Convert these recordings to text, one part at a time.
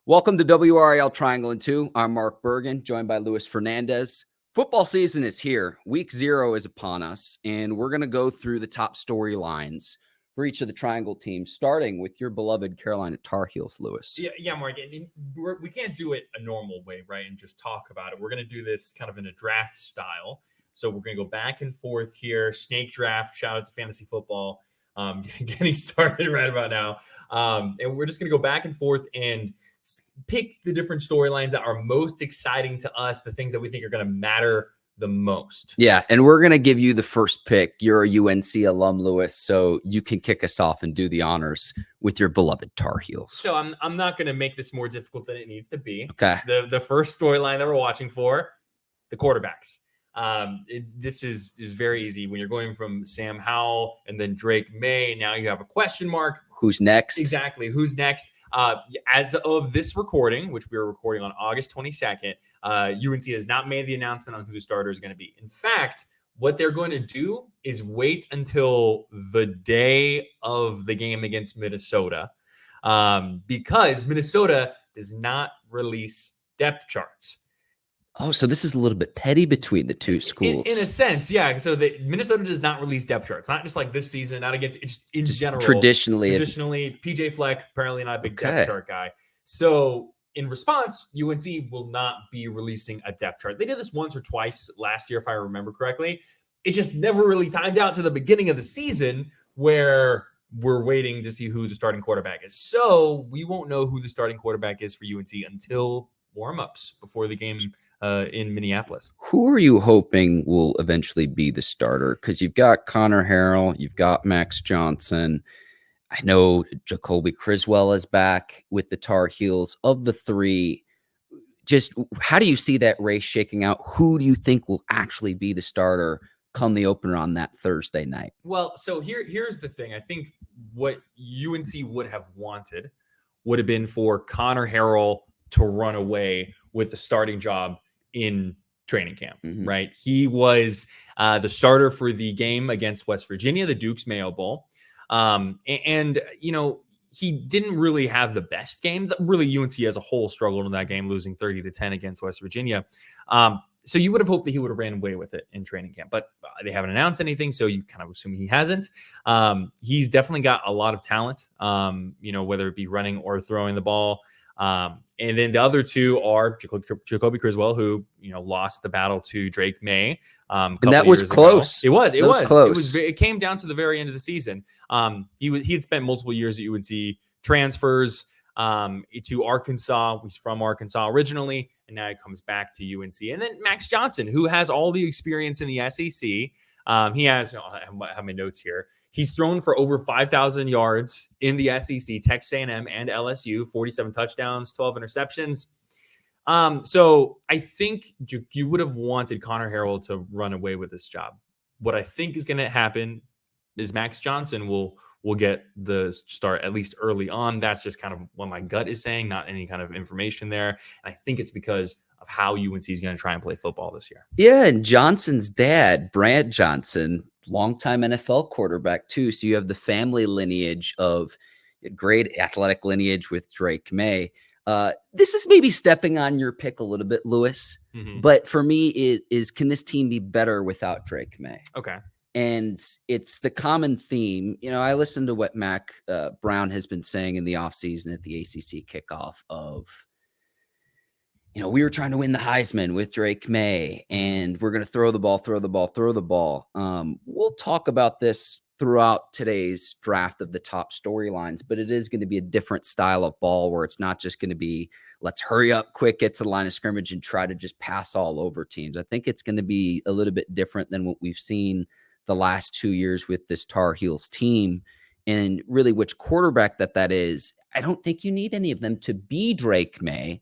Welcome to WRAL Triangle and Two. I'm Mark Bergin, joined by Luis Fernandez. Football season is here. Week 0 is upon us, and we're going to go through the top storylines for each of the Triangle teams, starting with your beloved Carolina Tar Heels, Luis. Yeah, Mark. We can't do it a normal way, right, and just talk about it. We're going to do this kind of in a draft style. So we're going to go back and forth here. Snake draft. Shout out to fantasy football. Getting started right about now. And we're just going to go back and forth and pick the different storylines that are most exciting to us, the things that we think are going to matter the most. Yeah, and we're going to give you the first pick. You're a UNC alum, Luis, so you can kick us off and do the honors with your beloved Tar Heels. So I'm not going to make this more difficult than it needs to be. Okay. The first storyline that we're watching for, the quarterbacks. This is very easy. When you're going from Sam Howell and then Drake Maye, now you have a question mark. Who's next? Exactly. Who's next? As of this recording, which we are recording on August 22nd, UNC has not made the announcement on who the starter is going to be. In fact, what they're going to do is wait until the day of the game against Minnesota, because Minnesota does not release depth charts. Oh, so this is a little bit petty between the two schools. In a sense, yeah. So Minnesota does not release depth charts, not just like this season, not against, just in general. Traditionally, PJ Fleck, apparently not a big depth chart guy. So in response, UNC will not be releasing a depth chart. They did this once or twice last year, if I remember correctly. It just never really timed out to the beginning of the season where we're waiting to see who the starting quarterback is. So we won't know who the starting quarterback is for UNC until warm-ups before the game in Minneapolis. Who are you hoping will eventually be the starter? Because you've got Connor Harrell, you've got Max Johnson. I know Jacoby Criswell is back with the Tar Heels. Of the three, just how do you see that race shaking out? Who do you think will actually be the starter come the opener on that Thursday night? Well, so here's the thing. I think what UNC would have wanted would have been for Connor Harrell to run away with the starting job in training camp, right? He was the starter for the game against West Virginia, the Duke's Mayo Bowl. And you know, he didn't really have the best game. Really, UNC as a whole struggled in that game, losing 30-10 against West Virginia. So you would have hoped that he would have ran away with it in training camp, but they haven't announced anything, so you kind of assume he hasn't. He's definitely got a lot of talent, you know, whether it be running or throwing the ball. And then the other two are Jacoby Criswell, who, you know, lost the battle to Drake Maye. And that was close. It was close. It came down to the very end of the season. He had spent multiple years at UNC, transfers to Arkansas. He's from Arkansas originally, and now he comes back to UNC. And then Max Johnson, who has all the experience in the SEC. He has, I have my notes here. He's thrown for over 5,000 yards in the SEC, Texas A&M and LSU, 47 touchdowns, 12 interceptions. So I think you would have wanted Connor Harrell to run away with this job. What I think is going to happen is Max Johnson will get the start, at least early on. That's just kind of what my gut is saying, not any kind of information there. And I think it's because of how UNC is going to try and play football this year. Yeah, and Johnson's dad, Brad Johnson, longtime NFL quarterback too. So you have the family lineage of great athletic lineage with Drake Maye. This is maybe stepping on your pick a little bit, Luis. But for me, is can this team be better without Drake Maye? Okay. And it's the common theme. You know, I listened to what Mac Brown has been saying in the offseason at the ACC kickoff of, you know, we were trying to win the Heisman with Drake Maye, and we're going to throw the ball. We'll talk about this throughout today's draft of the top storylines, but it is going to be a different style of ball where it's not just going to be, let's hurry up quick, get to the line of scrimmage and try to just pass all over teams. I think it's going to be a little bit different than what we've seen the last 2 years with this Tar Heels team, and really which quarterback that is. I don't think you need any of them to be Drake Maye.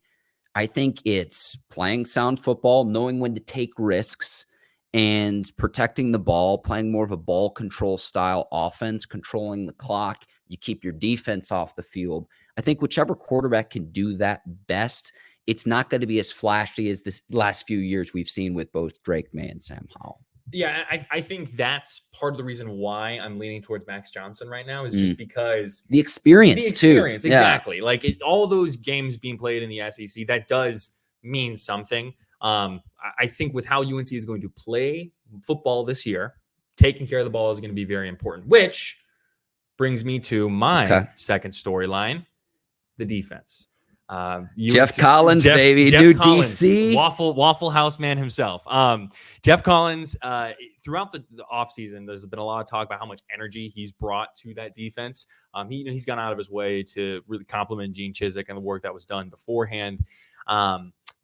I think it's playing sound football, knowing when to take risks, and protecting the ball, playing more of a ball control style offense, controlling the clock. You keep your defense off the field. I think whichever quarterback can do that best, it's not going to be as flashy as this last few years we've seen with both Drake Maye and Sam Howell. Yeah, I think that's part of the reason why I'm leaning towards Max Johnson right now is just because the experience, experience, too. exactly. Yeah. Like all those games being played in the SEC, that does mean something. I think with how UNC is going to play football this year, taking care of the ball is going to be very important, which brings me to my second storyline, the defense. Geoff Collins, baby, Geoff new Collins, DC, Waffle House man himself. Geoff Collins, throughout the offseason, there's been a lot of talk about how much energy he's brought to that defense. He's gone out of his way to really compliment Gene Chizik and the work that was done beforehand.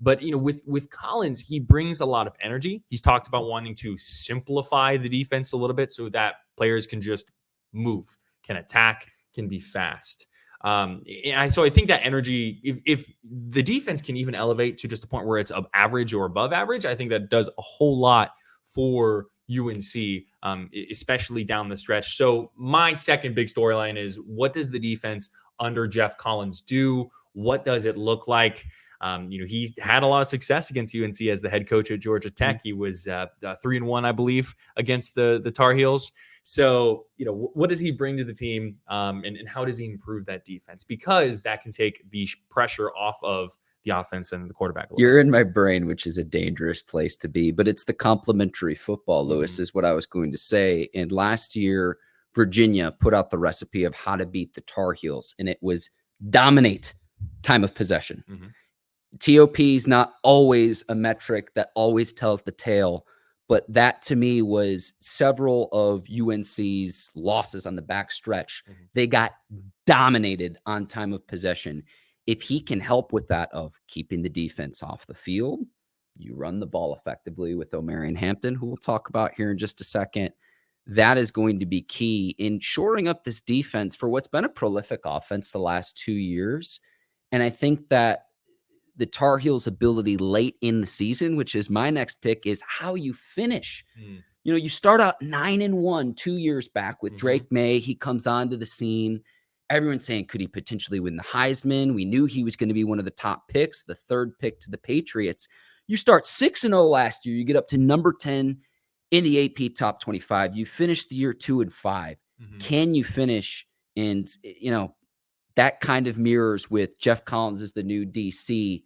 But with Collins, he brings a lot of energy. He's talked about wanting to simplify the defense a little bit so that players can just move, can attack, can be fast. So I think that energy, if the defense can even elevate to just a point where it's average or above average, I think that does a whole lot for UNC, especially down the stretch. So my second big storyline is, what does the defense under Geoff Collins do? What does it look like? He's had a lot of success against UNC as the head coach at Georgia Tech. He was 3-1, I believe, against the Tar Heels. So, what does he bring to the team, and how does he improve that defense? Because that can take the pressure off of the offense and the quarterback. You're in my brain, which is a dangerous place to be, but it's the complementary football, Lewis, is what I was going to say. And last year, Virginia put out the recipe of how to beat the Tar Heels, and it was dominate time of possession. TOP is not always a metric that always tells the tale, but that to me was several of UNC's losses on the back stretch. They got dominated on time of possession. If he can help with that of keeping the defense off the field, you run the ball effectively with Omarion Hampton, who we'll talk about here in just a second. That is going to be key in shoring up this defense for what's been a prolific offense the last 2 years. And I think that the Tar Heels' ability late in the season, which is my next pick, is how you finish. You start out 9-1 2 years back with Drake Maye. He comes onto the scene. Everyone's saying, could he potentially win the Heisman? We knew he was going to be one of the top picks, the third pick to the Patriots. You start 6-0 last year. You get up to number 10 in the AP top 25. You finish the year 2-5. Can you finish? And, that kind of mirrors with Geoff Collins as the new DC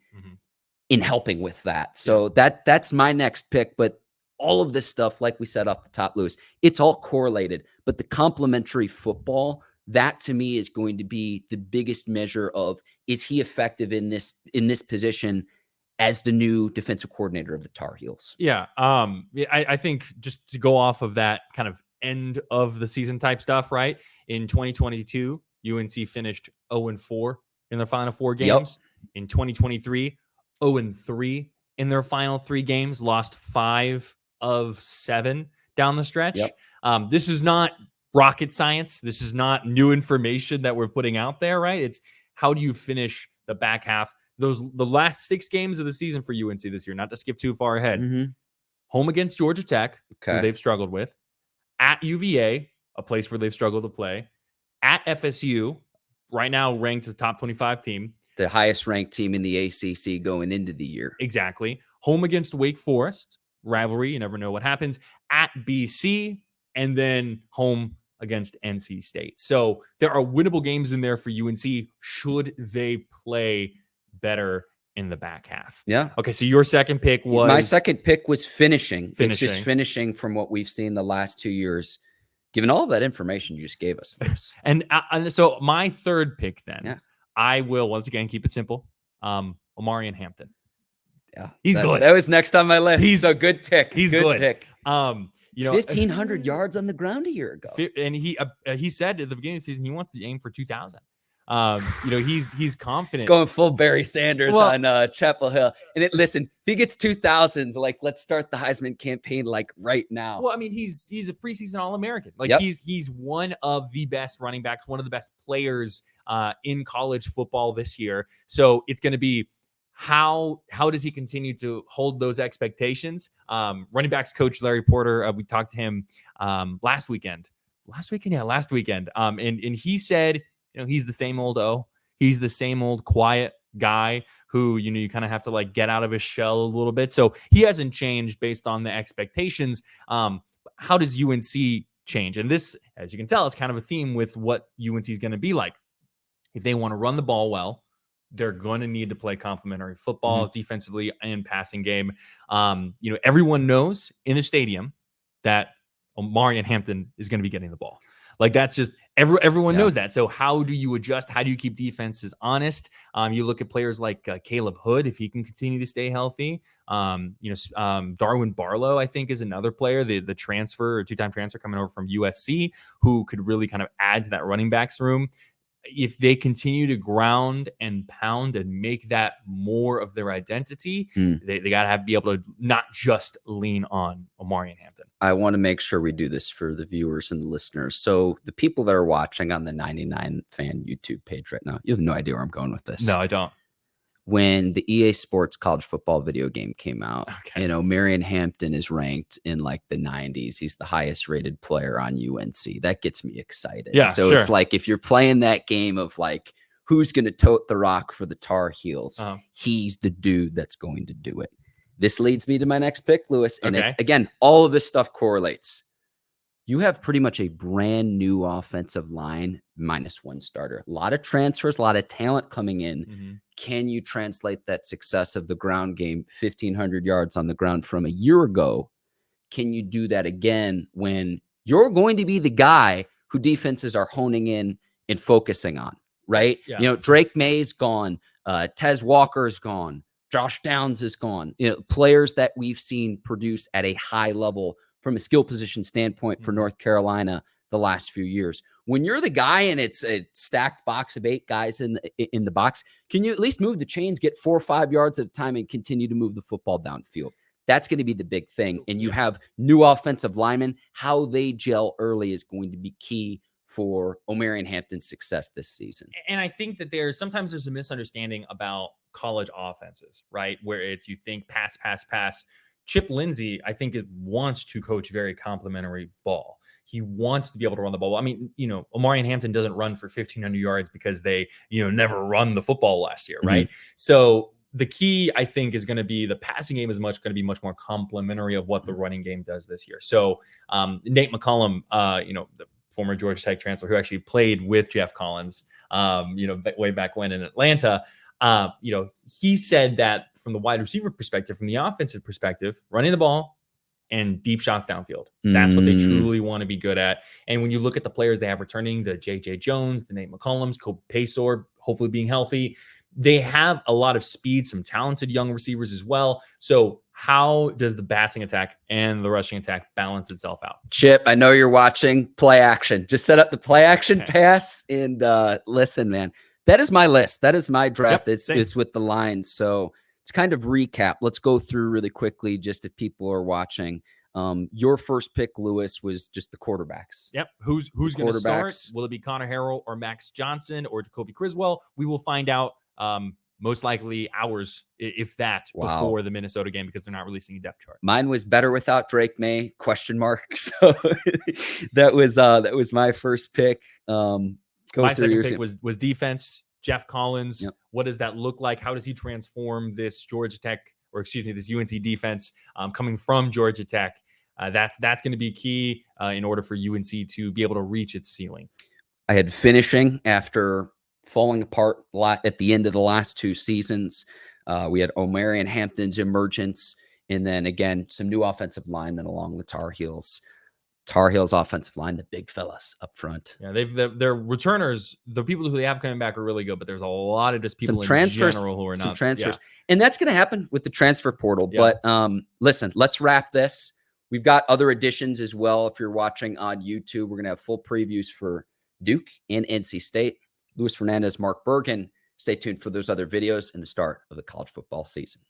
in helping with that. So that's my next pick. But all of this stuff, like we said off the top, Lewis, it's all correlated. But the complementary football, that to me is going to be the biggest measure of, is he effective in this position as the new defensive coordinator of the Tar Heels? Yeah. I think just to go off of that kind of end of the season type stuff, right? In 2022, UNC finished 0-4 in their final 4 games. In 2023, 0-3 in their final 3 games, lost 5 of 7 down the stretch. This is not rocket science. This is not new information that we're putting out there, right? It's how do you finish the back half? The last 6 games of the season for UNC this year, not to skip too far ahead. Home against Georgia Tech, who they've struggled with. At UVA, a place where they've struggled to play. At FSU, right now ranked as a top 25 team. The highest ranked team in the ACC going into the year. Exactly. Home against Wake Forest, rivalry. You never know what happens. At BC, and then home against NC State. So there are winnable games in there for UNC should they play better in the back half. Okay, so your second pick was... My second pick was finishing. It's just finishing from what we've seen the last 2 years. Given all of that information you just gave us. and so my third pick then, I will once again keep it simple. Omarion Hampton. He's good. That was next on my list. He's a good pick. He's good. Pick. 1,500 yards on the ground a year ago. And he said at the beginning of the season he wants to aim for 2,000. He's confident. He's going full Barry Sanders on Chapel Hill. And listen, if he gets 2,000s, let's start the Heisman campaign right now. Well, I mean, he's a preseason All-American. He's one of the best running backs, one of the best players in college football this year. So it's going to be how does he continue to hold those expectations? Running backs coach Larry Porter, we talked to him last weekend. And he said, he's the same old O. He's the same old quiet, guy who, you kind of have to like get out of his shell a little bit. So he hasn't changed based on the expectations. How does UNC change? And this, as you can tell, is kind of a theme with what UNC is going to be like. If they want to run the ball well, they're going to need to play complementary football defensively and passing game. Everyone knows in the stadium that Omarion Hampton is going to be getting the ball. Like that's just everyone knows that. So how do you adjust? How do you keep defenses honest? You look at players like Caleb Hood, if he can continue to stay healthy. Darwin Barlow, I think, is another player, the transfer or two-time transfer coming over from USC, who could really kind of add to that running backs room. If they continue to ground and pound and make that more of their identity, they got to be able to not just lean on Omarion Hampton. I want to make sure we do this for the viewers and the listeners. So the people that are watching on the 99 Fan YouTube page right now, you have no idea where I'm going with this. No, I don't. When the EA Sports college football video game came out, Omarion Hampton is ranked in like the 90s. He's the highest rated player on UNC. That gets me excited. Yeah, so it's like if you're playing that game of like who's going to tote the rock for the Tar Heels, he's the dude that's going to do it. This leads me to my next pick, Lewis. And it's, again, all of this stuff correlates. You have pretty much a brand new offensive line minus one starter. A lot of transfers, a lot of talent coming in. Can you translate that success of the ground game, 1,500 yards on the ground from a year ago? Can you do that again when you're going to be the guy who defenses are honing in and focusing on, right? Yeah. Drake Maye's gone. Tez Walker's gone. Josh Downs is gone. Players that we've seen produce at a high level from a skill position standpoint for North Carolina the last few years. When you're the guy and it's a stacked box of 8 guys in the box, can you at least move the chains, get 4 or 5 yards at a time and continue to move the football downfield? That's going to be the big thing. And you have new offensive linemen. How they gel early is going to be key for Omarion Hampton's success this season. And I think that sometimes there's a misunderstanding about college offenses, right? Where it's, you think pass, pass, pass. Chip Lindsey, I think, wants to coach very complimentary ball. He wants to be able to run the ball. I mean, Omarion Hampton doesn't run for 1,500 yards because they, never run the football last year, right? So the key, I think, is going to be the passing game is going to be much more complementary of what the running game does this year. So Nate McCollum, the former Georgia Tech transfer who actually played with Geoff Collins, way back when in Atlanta, he said that from the wide receiver perspective, from the offensive perspective, running the ball and deep shots downfield. That's what they truly want to be good at. And when you look at the players they have returning, the J.J. Jones, the Nate McCollums, Kobe Paystor, hopefully being healthy, they have a lot of speed, some talented young receivers as well. So how does the passing attack and the rushing attack balance itself out? Chip, I know you're watching. Play action. Just set up the play action pass and listen, man. That is my list. That is my draft. It's with the lines. So it's kind of recap. Let's go through really quickly, just if people are watching. Your first pick, Lewis, was just the quarterbacks. Yep. Who's going to start? Will it be Connor Harrell or Max Johnson or Jacoby Criswell? We will find out most likely hours, if that, before the Minnesota game, because they're not releasing a depth chart. Mine was better without Drake Maye, ? So that was my first pick. My second pick was defense. Geoff Collins. What does that look like? How does he transform this this UNC defense coming from Georgia Tech? That's going to be key in order for UNC to be able to reach its ceiling. I had finishing after falling apart at the end of the last 2 seasons. We had Omarion Hampton's emergence, and then again some new offensive linemen along the Tar Heels. Tar Heels offensive line, the big fellas up front. Yeah, their returners, the people who they have coming back are really good, but there's a lot of just people in general who are not. Some transfers. And that's going to happen with the transfer portal. But listen, let's wrap this. We've got other additions as well. If you're watching on YouTube, we're going to have full previews for Duke and NC State. Luis Fernandez, Mark Bergin. Stay tuned for those other videos and the start of the college football season.